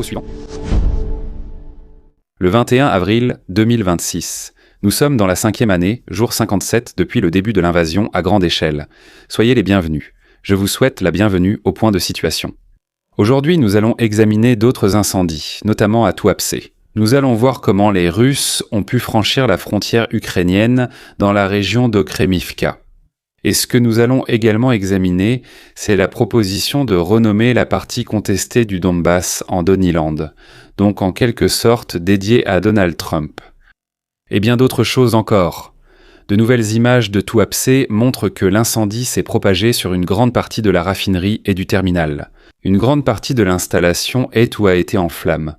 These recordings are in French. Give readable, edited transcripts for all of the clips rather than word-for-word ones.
au suivant. Le 21 avril 2026. Nous sommes dans la 5e année, jour 57 depuis le début de l'invasion à grande échelle. Soyez les bienvenus. Je vous souhaite la bienvenue au point de situation. Aujourd'hui, nous allons examiner d'autres incendies, notamment à Tuapse. Nous allons voir comment les Russes ont pu franchir la frontière ukrainienne dans la région d'Okremivka. Et ce que nous allons également examiner, c'est la proposition de renommer la partie contestée du Donbass en Doniland, donc en quelque sorte dédiée à Donald Trump. Et bien d'autres choses encore. De nouvelles images de Tuapse montrent que l'incendie s'est propagé sur une grande partie de la raffinerie et du terminal. Une grande partie de l'installation est ou a été en flammes.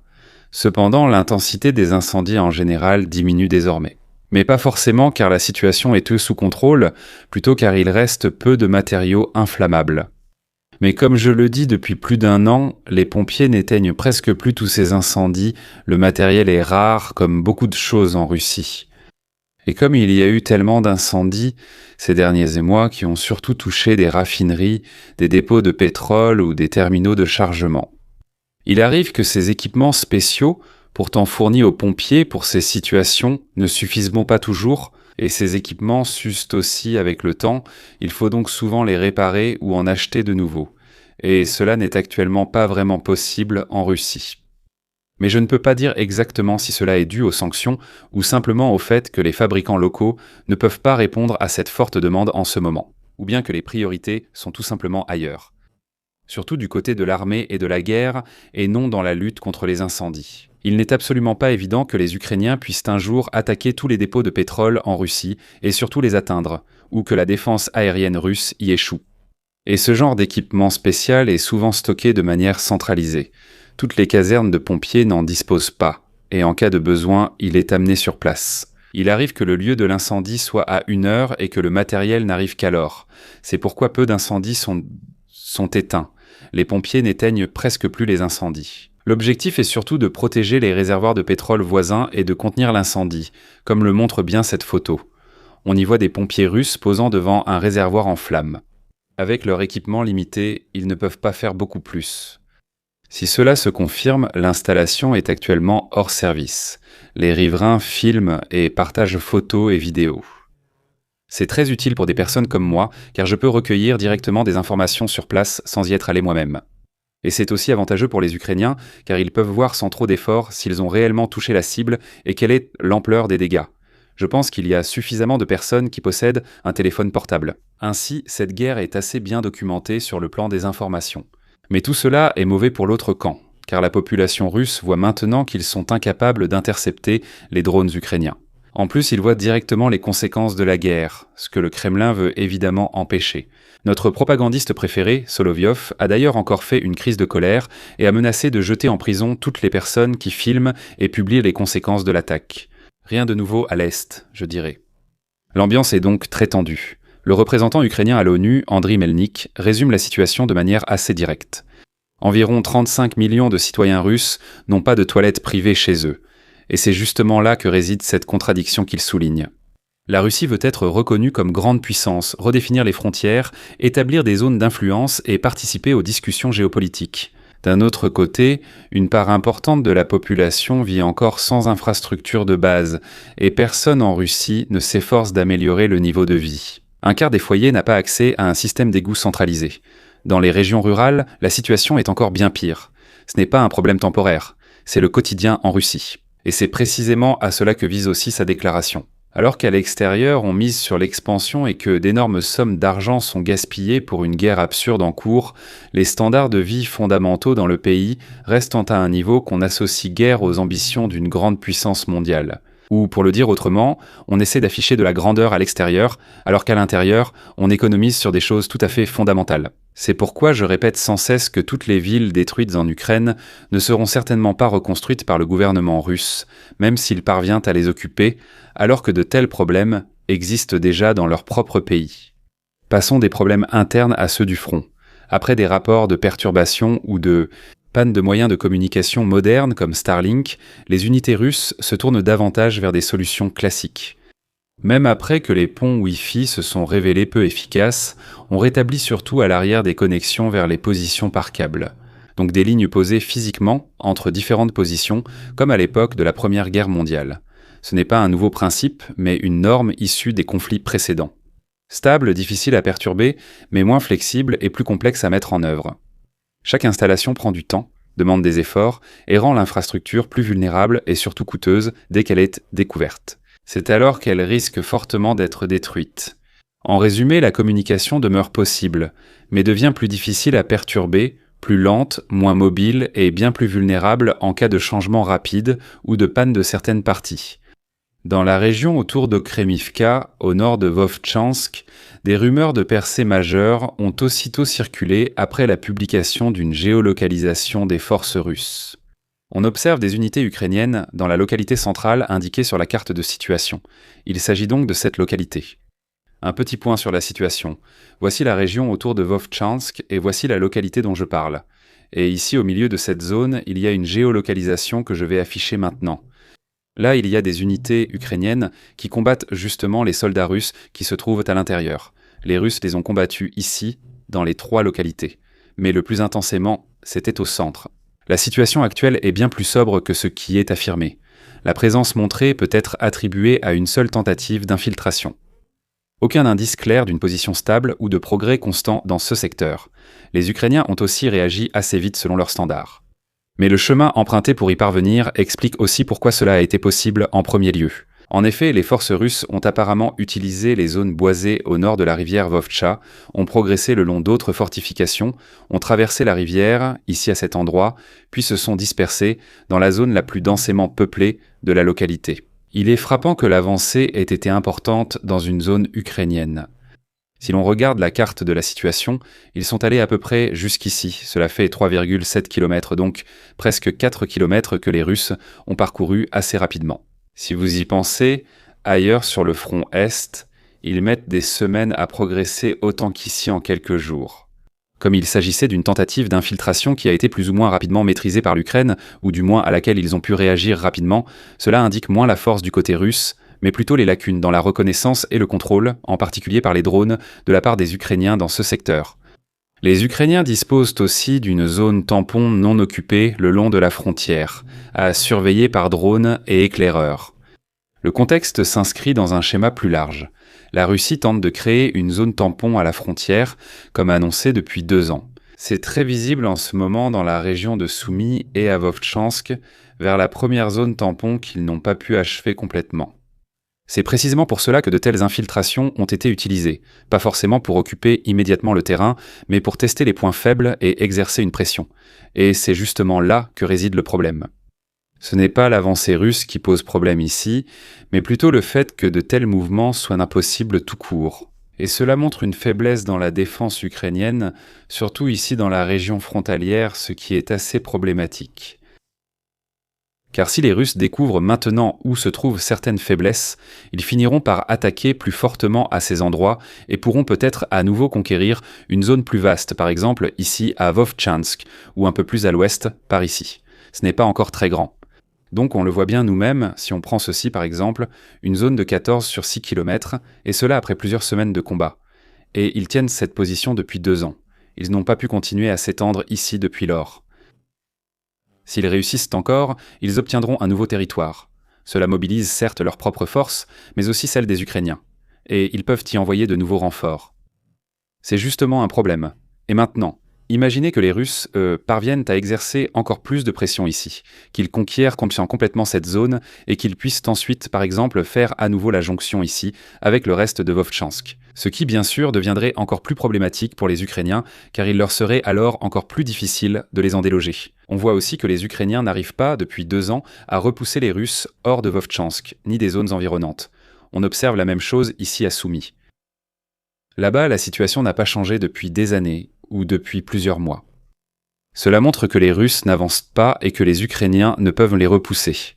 Cependant, l'intensité des incendies en général diminue désormais. Mais pas forcément car la situation est sous contrôle, plutôt car il reste peu de matériaux inflammables. Mais comme je le dis depuis plus d'1 an, les pompiers n'éteignent presque plus tous ces incendies, le matériel est rare comme beaucoup de choses en Russie. Et comme il y a eu tellement d'incendies ces derniers mois qui ont surtout touché des raffineries, des dépôts de pétrole ou des terminaux de chargement. Il arrive que ces équipements spéciaux, pourtant fournis aux pompiers pour ces situations, ne suffisent pas toujours, et ces équipements s'usent aussi avec le temps, il faut donc souvent les réparer ou en acheter de nouveaux. Et cela n'est actuellement pas vraiment possible en Russie. Mais je ne peux pas dire exactement si cela est dû aux sanctions ou simplement au fait que les fabricants locaux ne peuvent pas répondre à cette forte demande en ce moment, ou bien que les priorités sont tout simplement ailleurs. Surtout du côté de l'armée et de la guerre, et non dans la lutte contre les incendies. Il n'est absolument pas évident que les Ukrainiens puissent un jour attaquer tous les dépôts de pétrole en Russie, et surtout les atteindre, ou que la défense aérienne russe y échoue. Et ce genre d'équipement spécial est souvent stocké de manière centralisée. Toutes les casernes de pompiers n'en disposent pas, et en cas de besoin, il est amené sur place. Il arrive que le lieu de l'incendie soit à 1 heure et que le matériel n'arrive qu'alors. C'est pourquoi peu d'incendies sont éteints. Les pompiers n'éteignent presque plus les incendies. L'objectif est surtout de protéger les réservoirs de pétrole voisins et de contenir l'incendie, comme le montre bien cette photo. On y voit des pompiers russes posant devant un réservoir en flammes. Avec leur équipement limité, ils ne peuvent pas faire beaucoup plus. Si cela se confirme, l'installation est actuellement hors service. Les riverains filment et partagent photos et vidéos. C'est très utile pour des personnes comme moi, car je peux recueillir directement des informations sur place sans y être allé moi-même. Et c'est aussi avantageux pour les Ukrainiens, car ils peuvent voir sans trop d'efforts s'ils ont réellement touché la cible et quelle est l'ampleur des dégâts. Je pense qu'il y a suffisamment de personnes qui possèdent un téléphone portable. Ainsi, cette guerre est assez bien documentée sur le plan des informations. Mais tout cela est mauvais pour l'autre camp, car la population russe voit maintenant qu'ils sont incapables d'intercepter les drones ukrainiens. En plus, ils voient directement les conséquences de la guerre, ce que le Kremlin veut évidemment empêcher. Notre propagandiste préféré, Solovyov, a d'ailleurs encore fait une crise de colère et a menacé de jeter en prison toutes les personnes qui filment et publient les conséquences de l'attaque. Rien de nouveau à l'Est, je dirais. L'ambiance est donc très tendue. Le représentant ukrainien à l'ONU, Andriy Melnik, résume la situation de manière assez directe. Environ 35 millions de citoyens russes n'ont pas de toilettes privées chez eux. Et c'est justement là que réside cette contradiction qu'il souligne. La Russie veut être reconnue comme grande puissance, redéfinir les frontières, établir des zones d'influence et participer aux discussions géopolitiques. D'un autre côté, une part importante de la population vit encore sans infrastructure de base, et personne en Russie ne s'efforce d'améliorer le niveau de vie. Un quart des foyers n'a pas accès à un système d'égout centralisé. Dans les régions rurales, la situation est encore bien pire. Ce n'est pas un problème temporaire, c'est le quotidien en Russie. Et c'est précisément à cela que vise aussi sa déclaration. Alors qu'à l'extérieur, on mise sur l'expansion et que d'énormes sommes d'argent sont gaspillées pour une guerre absurde en cours, les standards de vie fondamentaux dans le pays restent à un niveau qu'on associe guère aux ambitions d'une grande puissance mondiale. Ou, pour le dire autrement, on essaie d'afficher de la grandeur à l'extérieur, alors qu'à l'intérieur, on économise sur des choses tout à fait fondamentales. C'est pourquoi je répète sans cesse que toutes les villes détruites en Ukraine ne seront certainement pas reconstruites par le gouvernement russe, même s'il parvient à les occuper, alors que de tels problèmes existent déjà dans leur propre pays. Passons des problèmes internes à ceux du front. Après des rapports de perturbation ou de panne de moyens de communication modernes comme Starlink, les unités russes se tournent davantage vers des solutions classiques. Même après que les ponts Wi-Fi se sont révélés peu efficaces, on rétablit surtout à l'arrière des connexions vers les positions par câble. donc des lignes posées physiquement entre différentes positions, comme à l'époque de la Première Guerre mondiale. Ce n'est pas un nouveau principe, mais une norme issue des conflits précédents. Stable, difficile à perturber, mais moins flexible et plus complexe à mettre en œuvre. Chaque installation prend du temps, demande des efforts et rend l'infrastructure plus vulnérable et surtout coûteuse dès qu'elle est découverte. C'est alors qu'elle risque fortement d'être détruite. En résumé, la communication demeure possible, mais devient plus difficile à perturber, plus lente, moins mobile et bien plus vulnérable en cas de changement rapide ou de panne de certaines parties. Dans la région autour de Kremivka, au nord de Vovtchansk, des rumeurs de percées majeures ont aussitôt circulé après la publication d'une géolocalisation des forces russes. On observe des unités ukrainiennes dans la localité centrale indiquée sur la carte de situation. Il s'agit donc de cette localité. Un petit point sur la situation. Voici la région autour de Vovtchansk et voici la localité dont je parle. Et ici, au milieu de cette zone, il y a une géolocalisation que je vais afficher maintenant. Là, il y a des unités ukrainiennes qui combattent justement les soldats russes qui se trouvent à l'intérieur. Les Russes les ont combattus ici, dans les 3 localités. Mais le plus intensément, c'était au centre. La situation actuelle est bien plus sobre que ce qui est affirmé. La présence montrée peut être attribuée à une seule tentative d'infiltration. Aucun indice clair d'une position stable ou de progrès constant dans ce secteur. Les Ukrainiens ont aussi réagi assez vite selon leurs standards. Mais le chemin emprunté pour y parvenir explique aussi pourquoi cela a été possible en premier lieu. En effet, les forces russes ont apparemment utilisé les zones boisées au nord de la rivière Vovcha, ont progressé le long d'autres fortifications, ont traversé la rivière, ici à cet endroit, puis se sont dispersés dans la zone la plus densément peuplée de la localité. Il est frappant que l'avancée ait été importante dans une zone ukrainienne. Si l'on regarde la carte de la situation, ils sont allés à peu près jusqu'ici. Cela fait 3,7 km, donc presque 4 km que les Russes ont parcouru assez rapidement. Si vous y pensez, ailleurs sur le front Est, ils mettent des semaines à progresser autant qu'ici en quelques jours. Comme il s'agissait d'une tentative d'infiltration qui a été plus ou moins rapidement maîtrisée par l'Ukraine, ou du moins à laquelle ils ont pu réagir rapidement, cela indique moins la force du côté russe, mais plutôt les lacunes dans la reconnaissance et le contrôle, en particulier par les drones, de la part des Ukrainiens dans ce secteur. Les Ukrainiens disposent aussi d'une zone tampon non occupée le long de la frontière, à surveiller par drones et éclaireurs. Le contexte s'inscrit dans un schéma plus large. La Russie tente de créer une zone tampon à la frontière, comme annoncé depuis 2 ans. C'est très visible en ce moment dans la région de Soumy et à Vovtchansk, vers la première zone tampon qu'ils n'ont pas pu achever complètement. C'est précisément pour cela que de telles infiltrations ont été utilisées, pas forcément pour occuper immédiatement le terrain, mais pour tester les points faibles et exercer une pression. Et c'est justement là que réside le problème. Ce n'est pas l'avancée russe qui pose problème ici, mais plutôt le fait que de tels mouvements soient impossibles tout court. Et cela montre une faiblesse dans la défense ukrainienne, surtout ici dans la région frontalière, ce qui est assez problématique. Car si les Russes découvrent maintenant où se trouvent certaines faiblesses, ils finiront par attaquer plus fortement à ces endroits et pourront peut-être à nouveau conquérir une zone plus vaste, par exemple ici à Vovtchansk, ou un peu plus à l'ouest, par ici. Ce n'est pas encore très grand. Donc on le voit bien nous-mêmes, si on prend ceci par exemple, une zone de 14 sur 6 km, et cela après plusieurs semaines de combat. Et ils tiennent cette position depuis 2 ans. Ils n'ont pas pu continuer à s'étendre ici depuis lors. S'ils réussissent encore, ils obtiendront un nouveau territoire. Cela mobilise certes leurs propres forces, mais aussi celles des Ukrainiens. Et ils peuvent y envoyer de nouveaux renforts. C'est justement un problème. Et maintenant, imaginez que les Russes, parviennent à exercer encore plus de pression ici, qu'ils conquièrent complètement cette zone et qu'ils puissent ensuite, par exemple, faire à nouveau la jonction ici avec le reste de Vovtchansk. Ce qui, bien sûr, deviendrait encore plus problématique pour les Ukrainiens, car il leur serait alors encore plus difficile de les en déloger. On voit aussi que les Ukrainiens n'arrivent pas, depuis 2 ans, à repousser les Russes hors de Vovtchansk, ni des zones environnantes. On observe la même chose ici à Soumy. Là-bas, la situation n'a pas changé depuis des années, ou depuis plusieurs mois. Cela montre que les Russes n'avancent pas et que les Ukrainiens ne peuvent les repousser.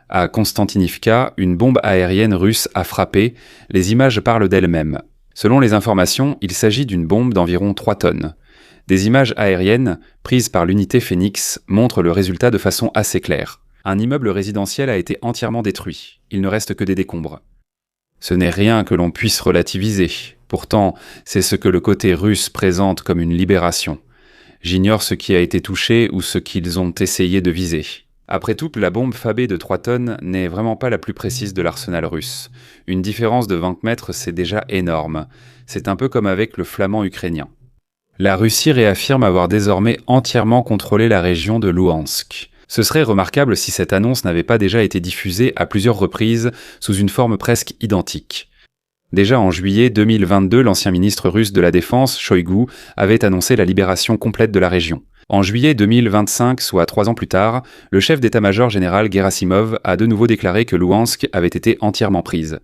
À Konstantinivka, une bombe aérienne russe a frappé, les images parlent d'elles-mêmes. Selon les informations, il s'agit d'une bombe d'environ 3 tonnes. Des images aériennes, prises par l'unité Phoenix, montrent le résultat de façon assez claire. Un immeuble résidentiel a été entièrement détruit. Il ne reste que des décombres. Ce n'est rien que l'on puisse relativiser. Pourtant, c'est ce que le côté russe présente comme une libération. J'ignore ce qui a été touché ou ce qu'ils ont essayé de viser. Après tout, la bombe Fabé de 3 tonnes n'est vraiment pas la plus précise de l'arsenal russe. Une différence de 20 mètres, c'est déjà énorme. C'est un peu comme avec le flamand ukrainien. La Russie réaffirme avoir désormais entièrement contrôlé la région de Louhansk. Ce serait remarquable si cette annonce n'avait pas déjà été diffusée à plusieurs reprises sous une forme presque identique. Déjà en juillet 2022, l'ancien ministre russe de la Défense, Shoigu, avait annoncé la libération complète de la région. En juillet 2025, soit 3 ans plus tard, le chef d'état-major général Gerasimov a de nouveau déclaré que Louhansk avait été entièrement prise.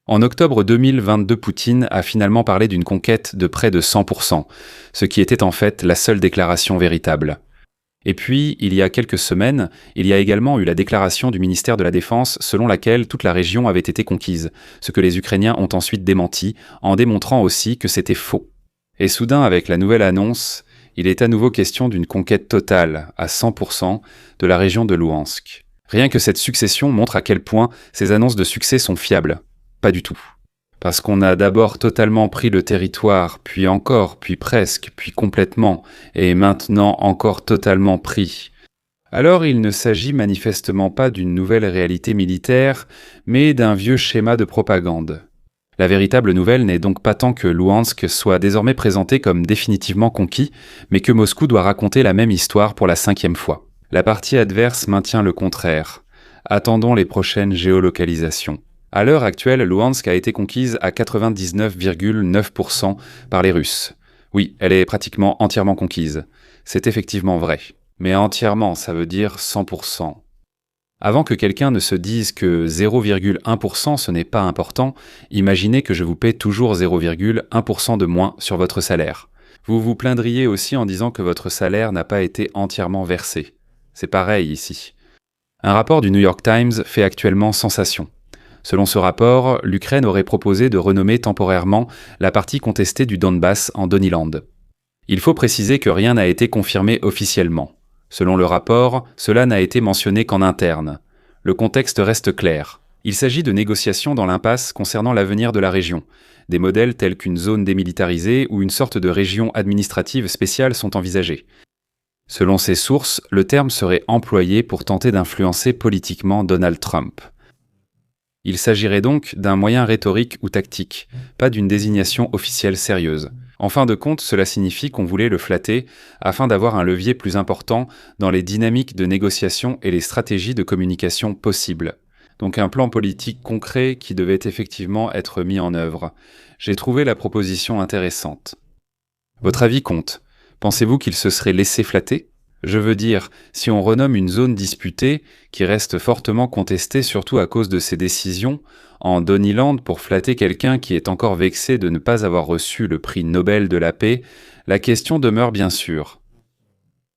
En octobre 2022, Poutine a finalement parlé d'une conquête de près de 100%, ce qui était en fait la seule déclaration véritable. Et puis, il y a quelques semaines, il y a également eu la déclaration du ministère de la Défense selon laquelle toute la région avait été conquise, ce que les Ukrainiens ont ensuite démenti, en démontrant aussi que c'était faux. Et soudain, avec la nouvelle annonce, il est à nouveau question d'une conquête totale, à 100%, de la région de Louhansk. Rien que cette succession montre à quel point ces annonces de succès sont fiables. Pas du tout. Parce qu'on a d'abord totalement pris le territoire, puis encore, puis presque, puis complètement, et maintenant encore totalement pris. Alors il ne s'agit manifestement pas d'une nouvelle réalité militaire, mais d'un vieux schéma de propagande. La véritable nouvelle n'est donc pas tant que Louhansk soit désormais présenté comme définitivement conquis, mais que Moscou doit raconter la même histoire pour la 5e fois. La partie adverse maintient le contraire. Attendons les prochaines géolocalisations. À l'heure actuelle, Louhansk a été conquise à 99,9% par les Russes. Oui, elle est pratiquement entièrement conquise. C'est effectivement vrai. Mais entièrement, ça veut dire 100%. Avant que quelqu'un ne se dise que 0,1% ce n'est pas important, imaginez que je vous paie toujours 0,1% de moins sur votre salaire. Vous vous plaindriez aussi en disant que votre salaire n'a pas été entièrement versé. C'est pareil ici. Un rapport du New York Times fait actuellement sensation. Selon ce rapport, l'Ukraine aurait proposé de renommer temporairement la partie contestée du Donbass en Doniland. Il faut préciser que rien n'a été confirmé officiellement. Selon le rapport, cela n'a été mentionné qu'en interne. Le contexte reste clair. Il s'agit de négociations dans l'impasse concernant l'avenir de la région. Des modèles tels qu'une zone démilitarisée ou une sorte de région administrative spéciale sont envisagés. Selon ces sources, le terme serait employé pour tenter d'influencer politiquement Donald Trump. Il s'agirait donc d'un moyen rhétorique ou tactique, pas d'une désignation officielle sérieuse. En fin de compte, cela signifie qu'on voulait le flatter afin d'avoir un levier plus important dans les dynamiques de négociation et les stratégies de communication possibles. Donc un plan politique concret qui devait effectivement être mis en œuvre. J'ai trouvé la proposition intéressante. Votre avis compte. Pensez-vous qu'il se serait laissé flatter ? Je veux dire, si on renomme une zone disputée, qui reste fortement contestée surtout à cause de ses décisions, en Doniland pour flatter quelqu'un qui est encore vexé de ne pas avoir reçu le prix Nobel de la paix, la question demeure bien sûr.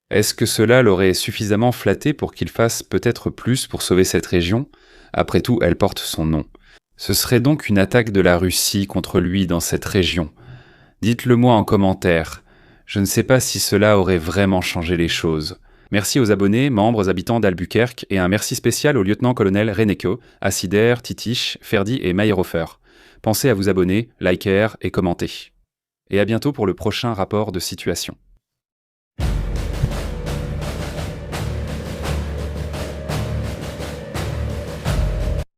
Est-ce que cela l'aurait suffisamment flatté pour qu'il fasse peut-être plus pour sauver cette région ? Après tout, elle porte son nom. Ce serait donc une attaque de la Russie contre lui dans cette région. Dites-le moi en commentaire. Je ne sais pas si cela aurait vraiment changé les choses. Merci aux abonnés, membres, habitants d'Albuquerque et un merci spécial au lieutenant-colonel Reneko, Assider, Titiche, Ferdi et Mayerhofer. Pensez à vous abonner, liker et commenter. Et à bientôt pour le prochain rapport de situation.